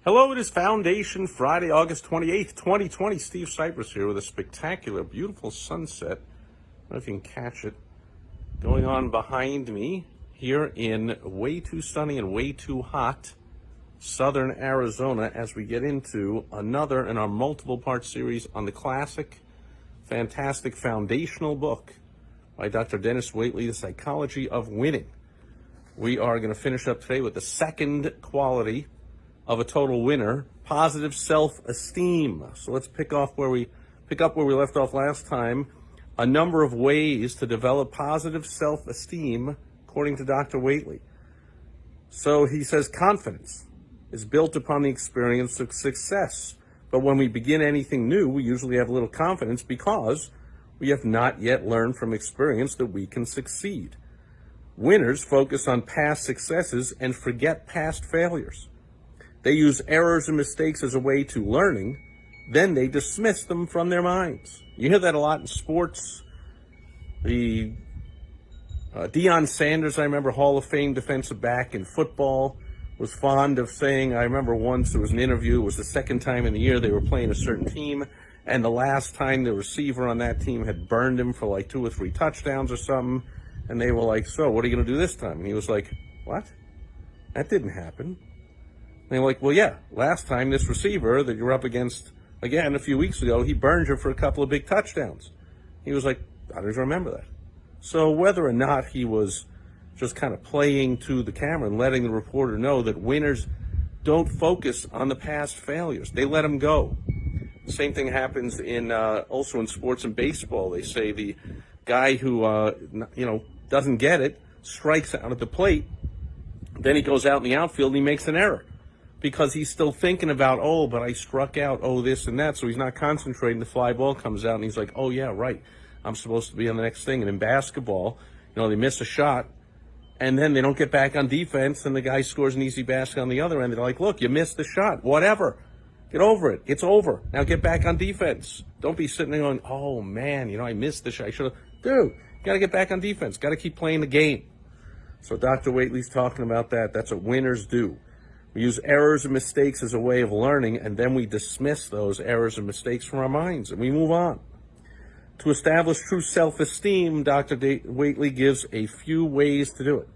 Hello, it is Foundation Friday, August 28th, 2020. Steve Sipress here with a spectacular, beautiful sunset. I don't know if you can catch it going on behind me here in way too sunny and way too hot southern Arizona as we get into another in our multiple part series on the classic, fantastic foundational book by Dr. Dennis Waitley, The Psychology of Winning. We are going to finish up today with the second quality of a total winner, positive self-esteem. So let's pick up where we left off last time. A number of ways to develop positive self-esteem, according to Dr. Waitley. So he says confidence is built upon the experience of success. But when we begin anything new, we usually have little confidence because we have not yet learned from experience that we can succeed. Winners focus on past successes and forget past failures. They use errors and mistakes as a way to learning, then they dismiss them from their minds. You hear that a lot in sports. The Deion Sanders, I remember, Hall of Fame defensive back in football, was fond of saying, I remember once there was an interview, it was the second time in the year they were playing a certain team, and the last time the receiver on that team had burned him for like 2 or 3 touchdowns or something, and they were like, so what are you going to do this time? And he was like, what? That didn't happen. And they were like, well, yeah, last time this receiver that you're up against, again, a few weeks ago, he burned you for a couple of big touchdowns. He was like, I don't remember that. So whether or not he was just kind of playing to the camera and letting the reporter know that winners don't focus on the past failures. They let them go. The same thing happens also in sports and baseball. They say the guy who, doesn't get it, strikes out at the plate, then he goes out in the outfield and he makes an error. Because he's still thinking about, oh, but I struck out, oh, this and that. So he's not concentrating. The fly ball comes out, and he's like, oh, yeah, right. I'm supposed to be on the next thing. And in basketball, they miss a shot, and then they don't get back on defense, and the guy scores an easy basket on the other end. They're like, look, you missed the shot. Whatever. Get over it. It's over. Now get back on defense. Don't be sitting there going, oh, man, I missed the shot. I should have. Dude, you got to get back on defense. Got to keep playing the game. So Dr. Waitley's talking about that. That's what winners do. We use errors and mistakes as a way of learning, and then we dismiss those errors and mistakes from our minds, and we move on. To establish true self-esteem, Dr. Waitley gives a few ways to do it.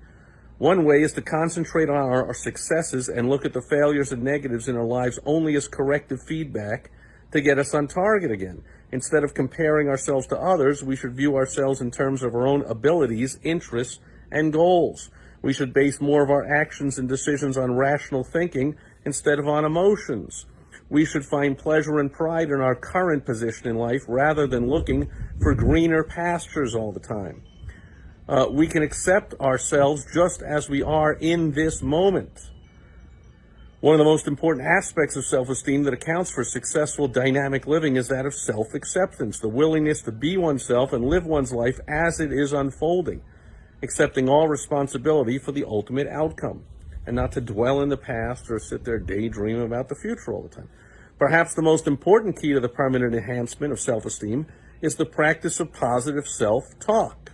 One way is to concentrate on our successes and look at the failures and negatives in our lives only as corrective feedback to get us on target again. Instead of comparing ourselves to others, we should view ourselves in terms of our own abilities, interests, and goals. We should base more of our actions and decisions on rational thinking instead of on emotions. We should find pleasure and pride in our current position in life rather than looking for greener pastures all the time. We can accept ourselves just as we are in this moment. One of the most important aspects of self-esteem that accounts for successful dynamic living is that of self-acceptance, the willingness to be oneself and live one's life as it is unfolding, accepting all responsibility for the ultimate outcome, and not to dwell in the past or sit there daydreaming about the future all the time. Perhaps the most important key to the permanent enhancement of self-esteem is the practice of positive self-talk.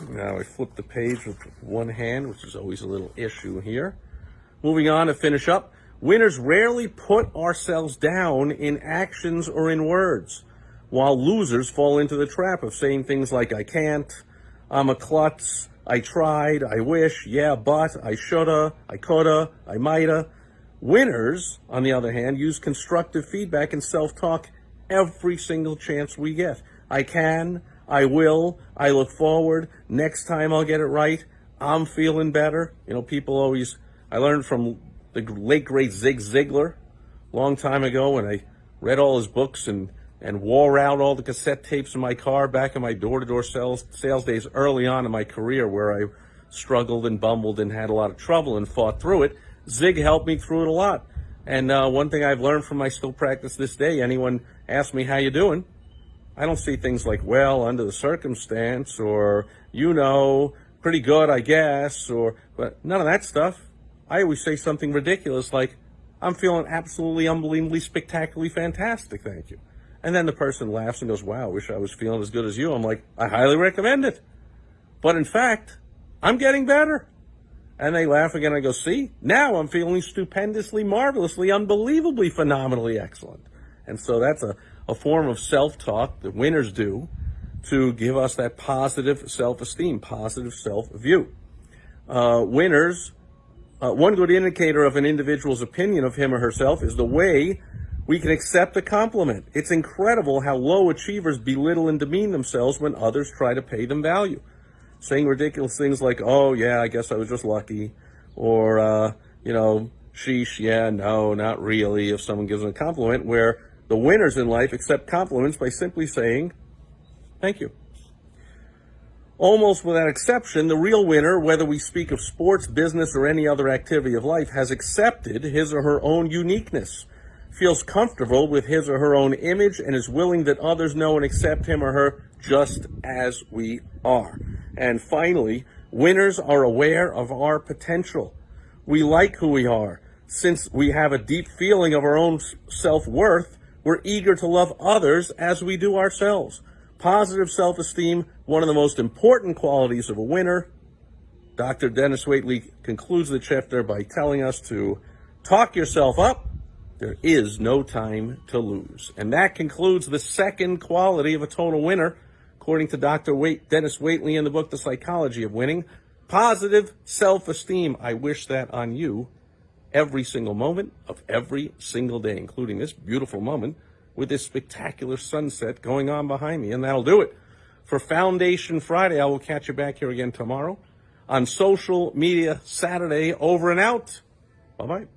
Now I flip the page with one hand, which is always a little issue here. Moving on to finish up, winners rarely put ourselves down in actions or in words, while losers fall into the trap of saying things like, I can't, I'm a klutz, I tried, I wish, yeah, but, I shoulda, I coulda, I mighta. Winners, on the other hand, use constructive feedback and self-talk every single chance we get. I can, I will, I look forward, next time I'll get it right, I'm feeling better. I learned from the late great Zig Ziglar a long time ago when I read all his books and wore out all the cassette tapes in my car back in my door-to-door sales days early on in my career where I struggled and bumbled and had a lot of trouble and fought through it. Zig helped me through it a lot. And one thing I've learned from I still practice this day, anyone asks me, how you doing? I don't see things like, well, under the circumstance, or, pretty good, I guess, but none of that stuff. I always say something ridiculous like, I'm feeling absolutely, unbelievably, spectacularly fantastic, thank you. And then the person laughs and goes, wow, I wish I was feeling as good as you. I'm like, I highly recommend it. But in fact, I'm getting better. And they laugh again. I go, see, now I'm feeling stupendously, marvelously, unbelievably, phenomenally excellent. And so that's a form of self-talk that winners do to give us that positive self-esteem, positive self-view. Winners, one good indicator of an individual's opinion of him or herself is the way we can accept a compliment. It's incredible how low achievers belittle and demean themselves when others try to pay them value. Saying ridiculous things like, oh, yeah, I guess I was just lucky, or, sheesh, yeah, no, not really, if someone gives them a compliment, where the winners in life accept compliments by simply saying, thank you. Almost without exception, the real winner, whether we speak of sports, business, or any other activity of life, has accepted his or her own uniqueness, feels comfortable with his or her own image, and is willing that others know and accept him or her just as we are. And finally, winners are aware of our potential. We like who we are. Since we have a deep feeling of our own self-worth, we're eager to love others as we do ourselves. Positive self-esteem, one of the most important qualities of a winner. Dr. Dennis Waitley concludes the chapter by telling us to talk yourself up. There is no time to lose. And that concludes the second quality of a total winner, according to Dr. Dennis Waitley in the book, The Psychology of Winning. Positive self-esteem. I wish that on you every single moment of every single day, including this beautiful moment with this spectacular sunset going on behind me. And that'll do it for Foundation Friday. I will catch you back here again tomorrow on social media Saturday. Over and out. Bye-bye.